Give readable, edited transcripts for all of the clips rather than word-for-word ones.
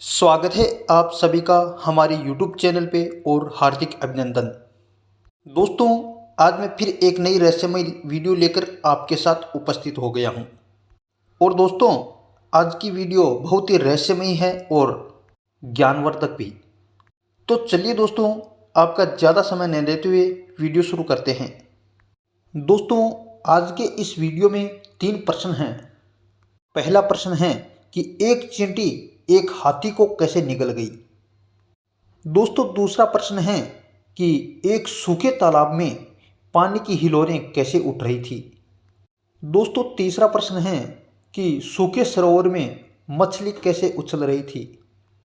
स्वागत है आप सभी का हमारे YouTube चैनल पे और हार्दिक अभिनंदन। दोस्तों, आज मैं फिर एक नई रहस्यमय वीडियो लेकर आपके साथ उपस्थित हो गया हूँ। और दोस्तों, आज की वीडियो बहुत ही रहस्यमय है और ज्ञानवर्धक भी। तो चलिए दोस्तों, आपका ज़्यादा समय न लेते हुए वीडियो शुरू करते हैं। दोस्तों, आज के इस वीडियो में 3 प्रश्न हैं। पहला प्रश्न है कि एक चींटी एक हाथी को कैसे निगल गई। दोस्तों, दूसरा प्रश्न है कि एक सूखे तालाब में पानी की हिलोरें कैसे उठ रही थी। दोस्तों, तीसरा प्रश्न है कि सूखे सरोवर में मछली कैसे उछल रही थी।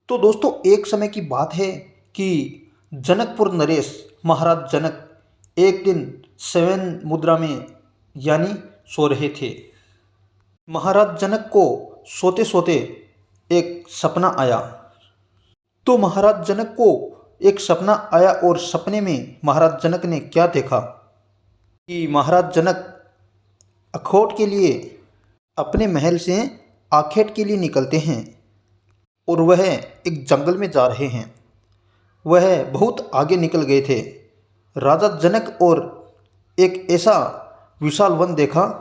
तो दोस्तों, एक समय की बात है कि जनकपुर नरेश महाराज जनक एक दिन शयन मुद्रा में यानी सो रहे थे। महाराज जनक को सोते सोते एक सपना आया। तो महाराज जनक को एक सपना आया और सपने में महाराज जनक ने क्या देखा कि महाराज जनक अखरोट के लिए अपने महल से आखेट के लिए निकलते हैं और वह एक जंगल में जा रहे हैं। वह बहुत आगे निकल गए थे। राजा जनक और एक ऐसा विशाल वन देखा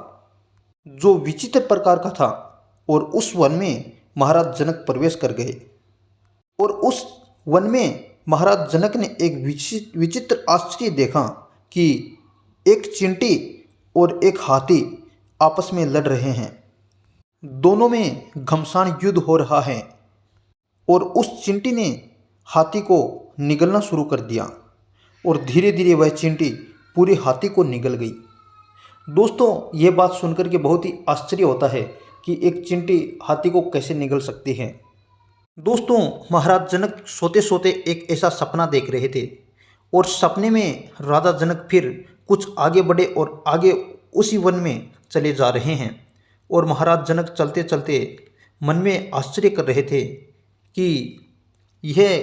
जो विचित्र प्रकार का था और उस वन में महाराज जनक प्रवेश कर गए। और उस वन में महाराज जनक ने एक विचित्र आश्चर्य देखा कि एक चींटी और एक हाथी आपस में लड़ रहे हैं। दोनों में घमासान युद्ध हो रहा है और उस चींटी ने हाथी को निगलना शुरू कर दिया और धीरे धीरे वह चींटी पूरे हाथी को निगल गई। दोस्तों, ये बात सुनकर के बहुत ही आश्चर्य होता है कि एक चींटी हाथी को कैसे निगल सकती है। दोस्तों, महाराज जनक सोते सोते एक ऐसा सपना देख रहे थे और सपने में राजा जनक फिर कुछ आगे बढ़े और आगे उसी वन में चले जा रहे हैं। और महाराज जनक चलते चलते मन में आश्चर्य कर रहे थे कि यह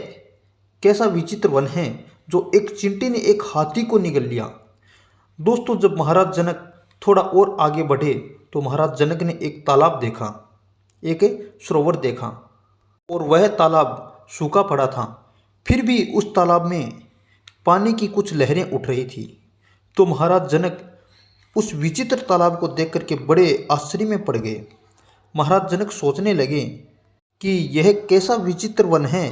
कैसा विचित्र वन है जो एक चींटी ने एक हाथी को निगल लिया। दोस्तों, जब महाराज जनक थोड़ा और आगे बढ़े तो महाराज जनक ने एक तालाब देखा, एक सरोवर देखा और वह तालाब सूखा पड़ा था। फिर भी उस तालाब में पानी की कुछ लहरें उठ रही थी। तो महाराज जनक उस विचित्र तालाब को देख करके बड़े आश्चर्य में पड़ गए। महाराज जनक सोचने लगे कि यह कैसा विचित्र वन है,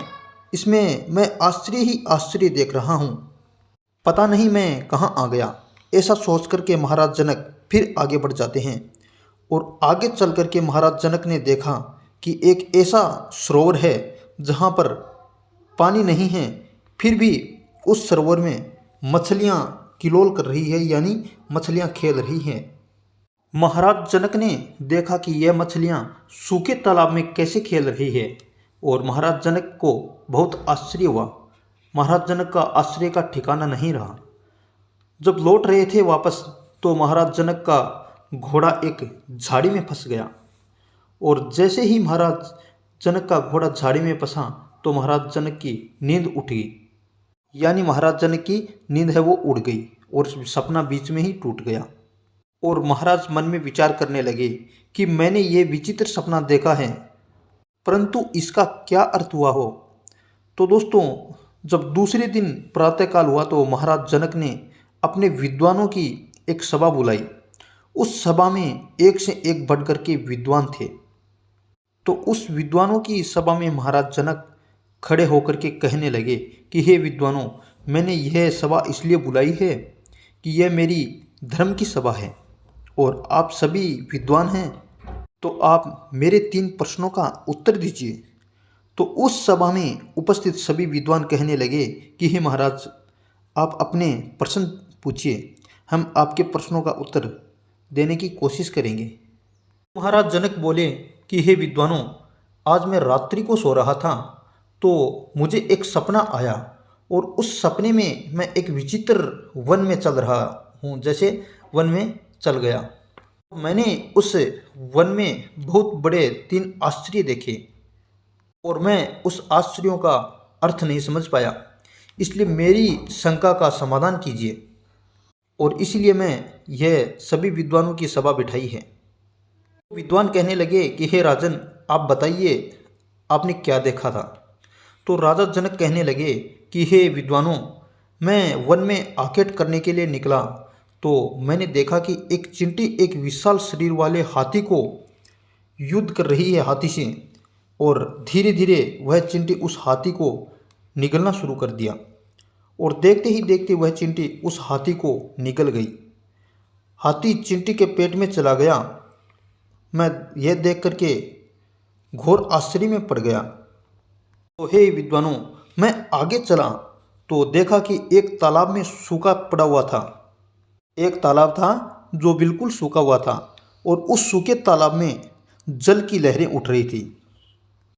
इसमें मैं आश्चर्य ही आश्चर्य देख रहा हूँ, पता नहीं मैं कहाँ आ गया। ऐसा सोच करके महाराज जनक फिर आगे बढ़ जाते हैं और आगे चल करके महाराज जनक ने देखा कि एक ऐसा सरोवर है जहाँ पर पानी नहीं है, फिर भी उस सरोवर में मछलियाँ किलोल कर रही है, यानी मछलियाँ खेल रही हैं। महाराज जनक ने देखा कि यह मछलियाँ सूखे तालाब में कैसे खेल रही है और महाराज जनक को बहुत आश्चर्य हुआ। महाराज जनक का आश्चर्य का ठिकाना नहीं रहा। जब लौट रहे थे वापस तो महाराज जनक का घोड़ा एक झाड़ी में फंस गया और जैसे ही महाराज जनक का घोड़ा झाड़ी में फंसा तो महाराज जनक की नींद उठ गई, यानी महाराज जनक की नींद है वो उड़ गई और सपना बीच में ही टूट गया। और महाराज मन में विचार करने लगे कि मैंने ये विचित्र सपना देखा है, परंतु इसका क्या अर्थ हुआ हो। तो दोस्तों, जब दूसरे दिन प्रातःकाल हुआ तो महाराज जनक ने अपने विद्वानों की एक सभा बुलाई। उस सभा में एक से एक बढ़ कर के विद्वान थे। तो उस विद्वानों की सभा में महाराज जनक खड़े होकर के कहने लगे कि हे विद्वानों, मैंने यह सभा इसलिए बुलाई है कि यह मेरी धर्म की सभा है और आप सभी विद्वान हैं, तो आप मेरे 3 प्रश्नों का उत्तर दीजिए। तो उस सभा में उपस्थित सभी विद्वान कहने लगे कि हे महाराज, आप अपने प्रश्न पूछिए, हम आपके प्रश्नों का उत्तर देने की कोशिश करेंगे। महाराज जनक बोले कि हे विद्वानों, आज मैं रात्रि को सो रहा था तो मुझे एक सपना आया और उस सपने में मैं एक विचित्र वन में चल रहा हूँ, जैसे वन में चल गया। मैंने उस वन में बहुत बड़े 3 आश्चर्य देखे और मैं उस आश्चर्यों का अर्थ नहीं समझ पाया, इसलिए मेरी शंका का समाधान कीजिए। और इसलिए मैं यह सभी विद्वानों की सभा बिठाई है। विद्वान कहने लगे कि हे राजन, आप बताइए आपने क्या देखा था? तो राजा जनक कहने लगे कि हे विद्वानों, मैं वन में आखेट करने के लिए निकला तो मैंने देखा कि एक चींटी एक विशाल शरीर वाले हाथी को युद्ध कर रही है हाथी से, और धीरे धीरे वह चींटी उस हाथी को निगलना शुरू कर दिया, और देखते ही देखते वह चींटी उस हाथी को निगल गई। हाथी चींटी के पेट में चला गया। मैं यह देख करके घोर आश्चर्य में पड़ गया। तो हे विद्वानों, मैं आगे चला तो देखा कि एक तालाब में सूखा पड़ा हुआ था। एक तालाब था जो बिल्कुल सूखा हुआ था, और उस सूखे तालाब में जल की लहरें उठ रही थी।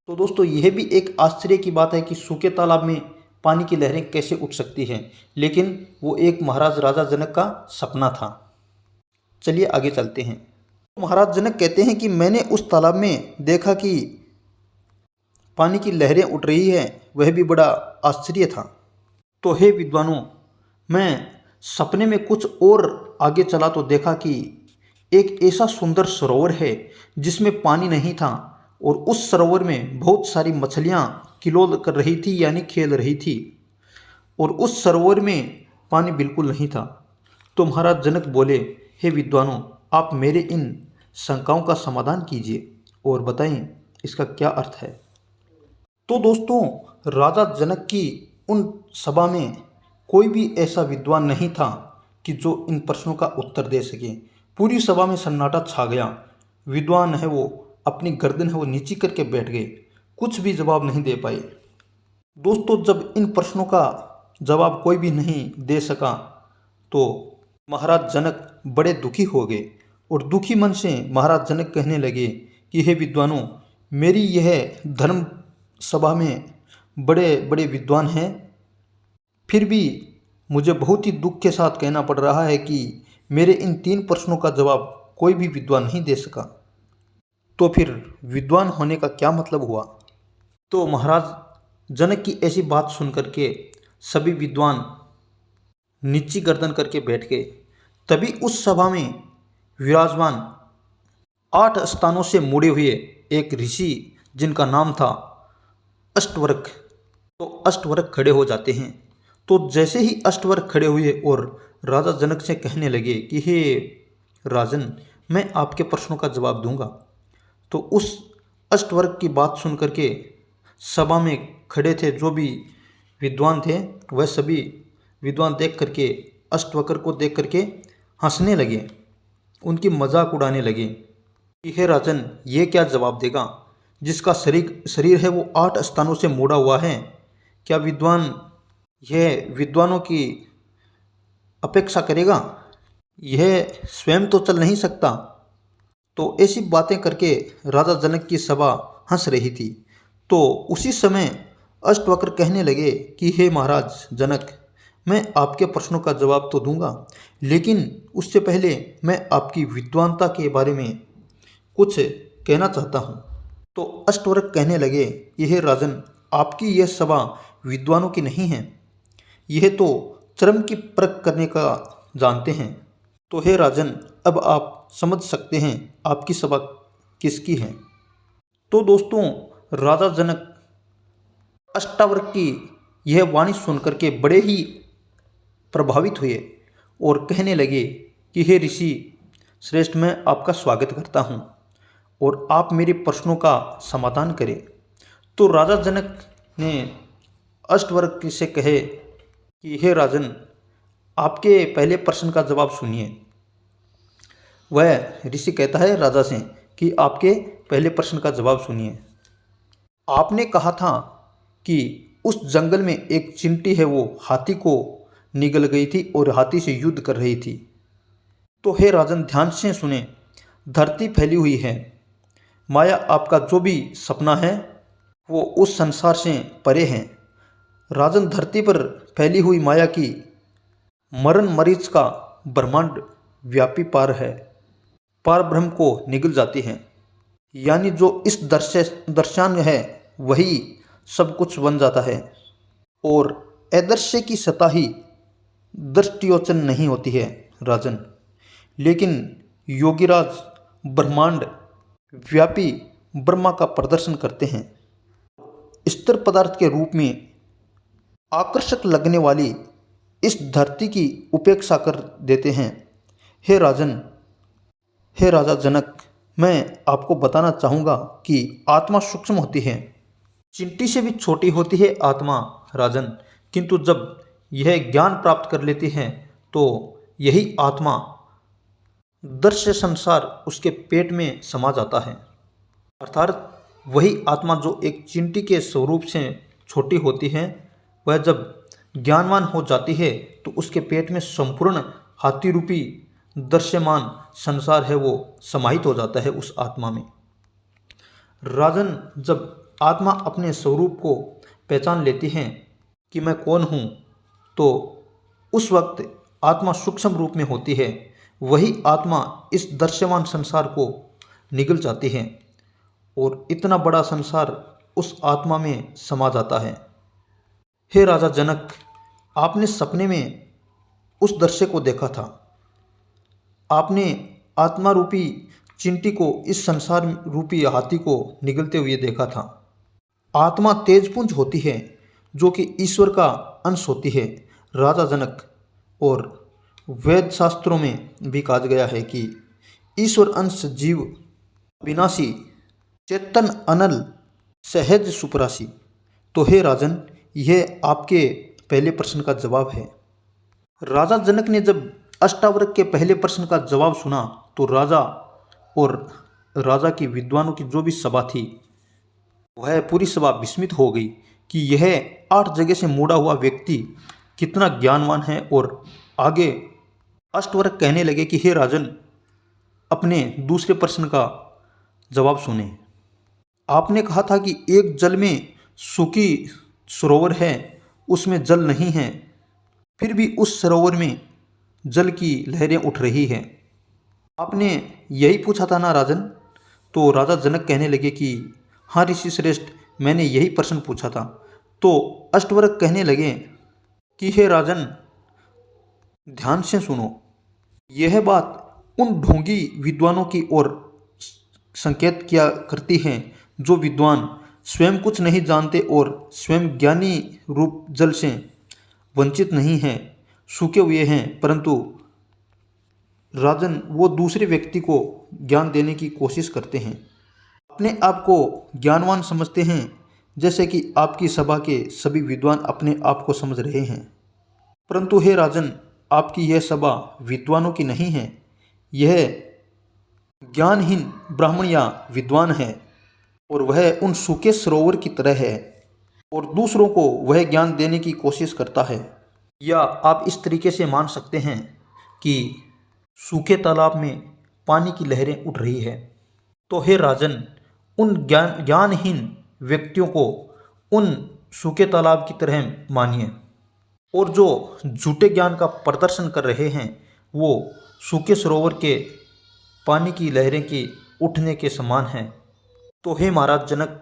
तो दोस्तों, यह भी एक आश्चर्य की बात है कि सूखे तालाब में पानी की लहरें कैसे उठ सकती हैं, लेकिन वो एक महाराज राजा जनक का सपना था। चलिए आगे चलते हैं। महाराज जनक कहते हैं कि मैंने उस तालाब में देखा कि पानी की लहरें उठ रही है, वह भी बड़ा आश्चर्य था। तो हे विद्वानों, मैं सपने में कुछ और आगे चला तो देखा कि एक ऐसा सुंदर सरोवर है जिसमें पानी नहीं था, और उस सरोवर में बहुत सारी मछलियाँ किलोल कर रही थी, यानी खेल रही थी, और उस सरोवर में पानी बिल्कुल नहीं था। तो महाराज जनक बोले, हे विद्वानों, आप मेरे इन शंकाओं का समाधान कीजिए और बताएं इसका क्या अर्थ है। तो दोस्तों, राजा जनक की उन सभा में कोई भी ऐसा विद्वान नहीं था कि जो इन प्रश्नों का उत्तर दे सके। पूरी सभा में सन्नाटा छा गया। विद्वान है वो अपनी गर्दन है वो नीची करके बैठ गए, कुछ भी जवाब नहीं दे पाए। दोस्तों, जब इन प्रश्नों का जवाब कोई भी नहीं दे सका तो महाराज जनक बड़े दुखी हो गए, और दुखी मन से महाराज जनक कहने लगे कि हे विद्वानों, मेरी यह धर्म सभा में बड़े बड़े विद्वान हैं, फिर भी मुझे बहुत ही दुख के साथ कहना पड़ रहा है कि मेरे इन 3 प्रश्नों का जवाब कोई भी विद्वान नहीं दे सका। तो फिर विद्वान होने का क्या मतलब हुआ? तो महाराज जनक की ऐसी बात सुन करके सभी विद्वान नीची गर्दन करके बैठ गए। तभी उस सभा में विराजमान 8 स्थानों से मुड़े हुए एक ऋषि, जिनका नाम था अष्टवक्र, तो अष्टवक्र खड़े हो जाते हैं। तो जैसे ही अष्टवक्र खड़े हुए और राजा जनक से कहने लगे कि हे राजन, मैं आपके प्रश्नों का जवाब दूंगा, तो उस अष्टवक्र की बात सुन करके सभा में खड़े थे जो भी विद्वान थे, वह सभी विद्वान देख करके अष्टवक्र को देख करके हंसने लगे, उनकी मजाक उड़ाने लगे कि हे राजन, ये क्या जवाब देगा जिसका शरीर है वो 8 स्थानों से मुड़ा हुआ है? क्या विद्वान यह विद्वानों की अपेक्षा करेगा? यह स्वयं तो चल नहीं सकता। तो ऐसी बातें करके राजा जनक की सभा हंस रही थी। तो उसी समय अष्टवक्र कहने लगे कि हे महाराज जनक, मैं आपके प्रश्नों का जवाब तो दूंगा, लेकिन उससे पहले मैं आपकी विद्वानता के बारे में कुछ कहना चाहता हूँ। तो अष्टवक्र कहने लगे कि हे राजन, आपकी यह सभा विद्वानों की नहीं है, यह तो चरम की परख करने का जानते हैं। तो हे राजन, अब आप समझ सकते हैं आपकी सभा किसकी है। तो दोस्तों, राजा जनक अष्टावक्र की यह वाणी सुनकर के बड़े ही प्रभावित हुए और कहने लगे कि हे ऋषि श्रेष्ठ, मैं आपका स्वागत करता हूँ और आप मेरे प्रश्नों का समाधान करें। तो राजा जनक ने अष्टवक्र से कहे कि हे राजन, आपके पहले प्रश्न का जवाब सुनिए। वह ऋषि कहता है राजा से कि आपके पहले प्रश्न का जवाब सुनिए। आपने कहा था कि उस जंगल में एक चींटी है वो हाथी को निगल गई थी और हाथी से युद्ध कर रही थी। तो हे राजन, ध्यान से सुने। धरती फैली हुई है, माया आपका जो भी सपना है वो उस संसार से परे है। राजन, धरती पर फैली हुई माया की मरण मरीच का ब्रह्मांड व्यापी पार है, पार ब्रह्म को निगल जाती है, यानी जो इस दर्शन है वही सब कुछ बन जाता है, और अदृश्य की सत्ता ही दृष्टिगोचर नहीं होती है राजन। लेकिन योगीराज ब्रह्मांड व्यापी ब्रह्मा का प्रदर्शन करते हैं। स्थिर पदार्थ के रूप में आकर्षक लगने वाली इस धरती की उपेक्षा कर देते हैं। हे राजन, हे राजा जनक, मैं आपको बताना चाहूँगा कि आत्मा सूक्ष्म होती है, चींटी से भी छोटी होती है आत्मा राजन, किंतु जब यह ज्ञान प्राप्त कर लेती है तो यही आत्मा दृश्य संसार उसके पेट में समा जाता है। अर्थात वही आत्मा जो एक चींटी के स्वरूप से छोटी होती है, वह जब ज्ञानवान हो जाती है तो उसके पेट में संपूर्ण हाथी रूपी दृश्यमान संसार है वो समाहित हो जाता है उस आत्मा में। राजन, जब आत्मा अपने स्वरूप को पहचान लेती है कि मैं कौन हूँ, तो उस वक्त आत्मा सूक्ष्म रूप में होती है। वही आत्मा इस दृश्यमान संसार को निगल जाती है और इतना बड़ा संसार उस आत्मा में समा जाता है। हे राजा जनक, आपने सपने में उस दृश्य को देखा था। आपने आत्मा रूपी चींटी को इस संसार रूपी हाथी को निगलते हुए देखा था। आत्मा तेजपुंज होती है जो कि ईश्वर का अंश होती है राजा जनक, और वेद शास्त्रों में भी कहा गया है कि ईश्वर अंश जीव विनाशी, चेतन अनल, सहज सुपरासी। तो हे राजन, यह आपके पहले प्रश्न का जवाब है। राजा जनक ने जब अष्टावक्र के पहले प्रश्न का जवाब सुना तो राजा और राजा की विद्वानों की जो भी सभा थी, वह पूरी सभा विस्मित हो गई कि यह 8 जगह से मुड़ा हुआ व्यक्ति कितना ज्ञानवान है। और आगे अष्टवक्र कहने लगे कि हे राजन, अपने दूसरे प्रश्न का जवाब सुने। आपने कहा था कि एक जल में सूखी सरोवर है, उसमें जल नहीं है, फिर भी उस सरोवर में जल की लहरें उठ रही हैं। आपने यही पूछा था ना राजन? तो राजा जनक कहने लगे कि हाँ ऋषि श्रेष्ठ, मैंने यही प्रश्न पूछा था। तो अष्टवक्र कहने लगे कि हे राजन, ध्यान से सुनो, यह बात उन ढोंगी विद्वानों की ओर संकेत किया करती है जो विद्वान स्वयं कुछ नहीं जानते और स्वयं ज्ञानी रूप जल से वंचित नहीं हैं, सूखे हुए हैं, परंतु राजन वो दूसरे व्यक्ति को ज्ञान देने की कोशिश करते हैं। अपने आप को ज्ञानवान समझते हैं, जैसे कि आपकी सभा के सभी विद्वान अपने आप को समझ रहे हैं। परंतु हे राजन, आपकी यह सभा विद्वानों की नहीं है, यह ज्ञानहीन ब्राह्मण या विद्वान है, और वह उन सूखे सरोवर की तरह है और दूसरों को वह ज्ञान देने की कोशिश करता है। या आप इस तरीके से मान सकते हैं कि सूखे तालाब में पानी की लहरें उठ रही है। तो हे राजन, उन ज्ञानहीन व्यक्तियों को उन सूखे तालाब की तरह मानिए, और जो झूठे ज्ञान का प्रदर्शन कर रहे हैं वो सूखे सरोवर के पानी की लहरें की उठने के समान हैं। तो हे महाराज जनक,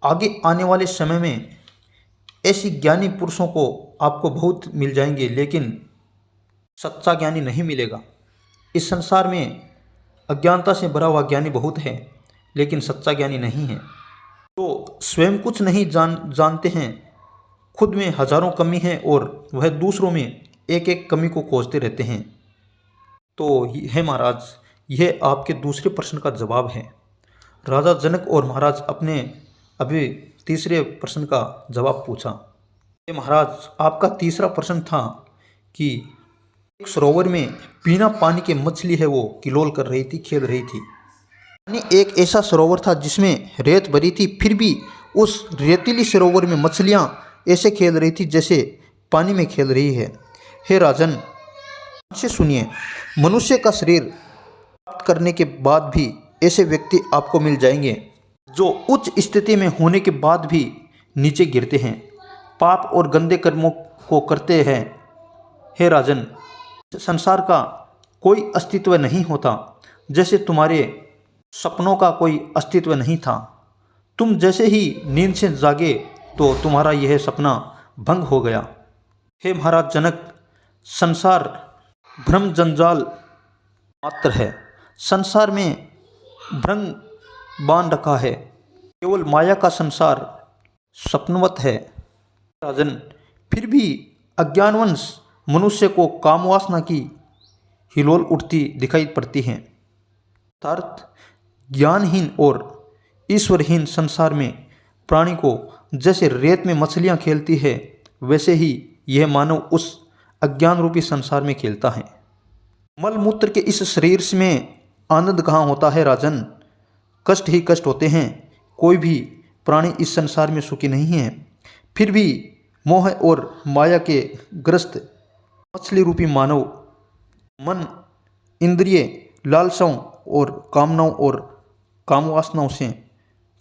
आगे आने वाले समय में ऐसी ज्ञानी पुरुषों को आपको बहुत मिल जाएंगे, लेकिन सच्चा ज्ञानी नहीं मिलेगा। इस संसार में अज्ञानता से भरा हुआ ज्ञानी बहुत है, लेकिन सच्चा ज्ञानी नहीं है। तो स्वयं कुछ नहीं जानते हैं, खुद में हजारों कमी है और वह दूसरों में एक एक कमी को खोजते रहते हैं। तो हे महाराज, यह आपके दूसरे प्रश्न का जवाब है। राजा जनक और महाराज अपने अभी तीसरे प्रश्न का जवाब पूछा। ये महाराज, आपका तीसरा प्रश्न था कि एक सरोवर में बिना पानी के मछली है वो किलोल कर रही थी, खेल रही थी। यानी एक ऐसा सरोवर था जिसमें रेत भरी थी, फिर भी उस रेतीली सरोवर में मछलियाँ ऐसे खेल रही थी जैसे पानी में खेल रही है। हे राजन, से सुनिए, मनुष्य का शरीर प्राप्त करने के बाद भी ऐसे व्यक्ति आपको मिल जाएंगे जो उच्च स्थिति में होने के बाद भी नीचे गिरते हैं, पाप और गंदे कर्मों को करते हैं। हे राजन, संसार का कोई अस्तित्व नहीं होता, जैसे तुम्हारे सपनों का कोई अस्तित्व नहीं था। तुम जैसे ही नींद से जागे तो तुम्हारा यह सपना भंग हो गया। हे महाराज जनक, संसार भ्रम जंजाल मात्र है। संसार में भ्रम बांध रखा है, केवल माया का संसार स्वप्नवत है। राजन, फिर भी अज्ञानवश मनुष्य को कामवासना की हिलोल उठती दिखाई पड़ती है। अर्थात ज्ञानहीन और ईश्वरहीन संसार में प्राणी को जैसे रेत में मछलियां खेलती है, वैसे ही यह मानव उस अज्ञान रूपी संसार में खेलता है। मलमूत्र के इस शरीर में आनंद कहाँ होता है राजन, कष्ट ही कष्ट होते हैं। कोई भी प्राणी इस संसार में सुखी नहीं है। फिर भी मोह और माया के ग्रस्त मछली रूपी मानव मन इंद्रिय लालसाओं और कामनाओं और कामवासनाओं से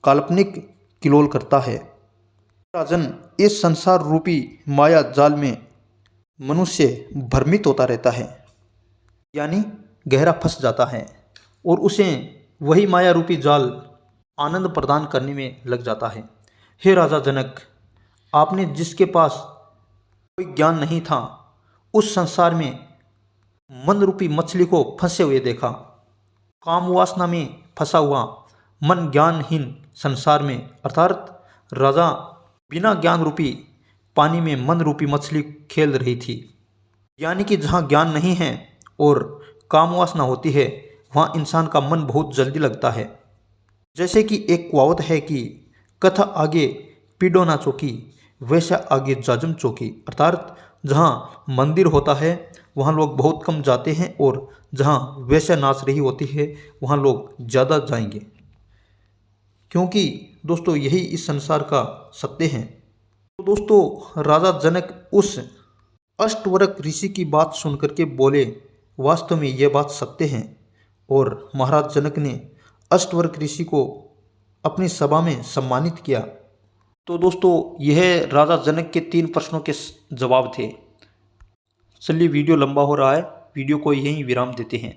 काल्पनिक किलोल करता है। राजन, इस संसार रूपी माया जाल में मनुष्य भ्रमित होता रहता है, यानी गहरा फंस जाता है और उसे वही माया रूपी जाल आनंद प्रदान करने में लग जाता है। हे राजा जनक, आपने जिसके पास कोई ज्ञान नहीं था, उस संसार में मन रूपी मछली को फंसे हुए देखा। कामवासना में फंसा हुआ मन ज्ञानहीन संसार में, अर्थात राजा बिना ज्ञान रूपी पानी में मन रूपी मछली खेल रही थी। यानी कि जहाँ ज्ञान नहीं है और कामवासना होती है, वहाँ इंसान का मन बहुत जल्दी लगता है। जैसे कि एक कहावत है कि कथा आगे पीडो ना चौकी, वैसा आगे जाजम चौकी। अर्थात जहाँ मंदिर होता है वहाँ लोग बहुत कम जाते हैं और जहाँ वैसा नाच रही होती है वहाँ लोग ज़्यादा जाएंगे, क्योंकि दोस्तों यही इस संसार का सत्य है। तो दोस्तों, राजा जनक उस अष्टवरक ऋषि की बात सुनकर के बोले, वास्तव में यह बात सत्य है। और महाराज जनक ने अष्टवरक ऋषि को अपनी सभा में सम्मानित किया। तो दोस्तों, यह राजा जनक के 3 प्रश्नों के जवाब थे। चलिए, वीडियो लंबा हो रहा है, वीडियो को यहीं विराम देते हैं।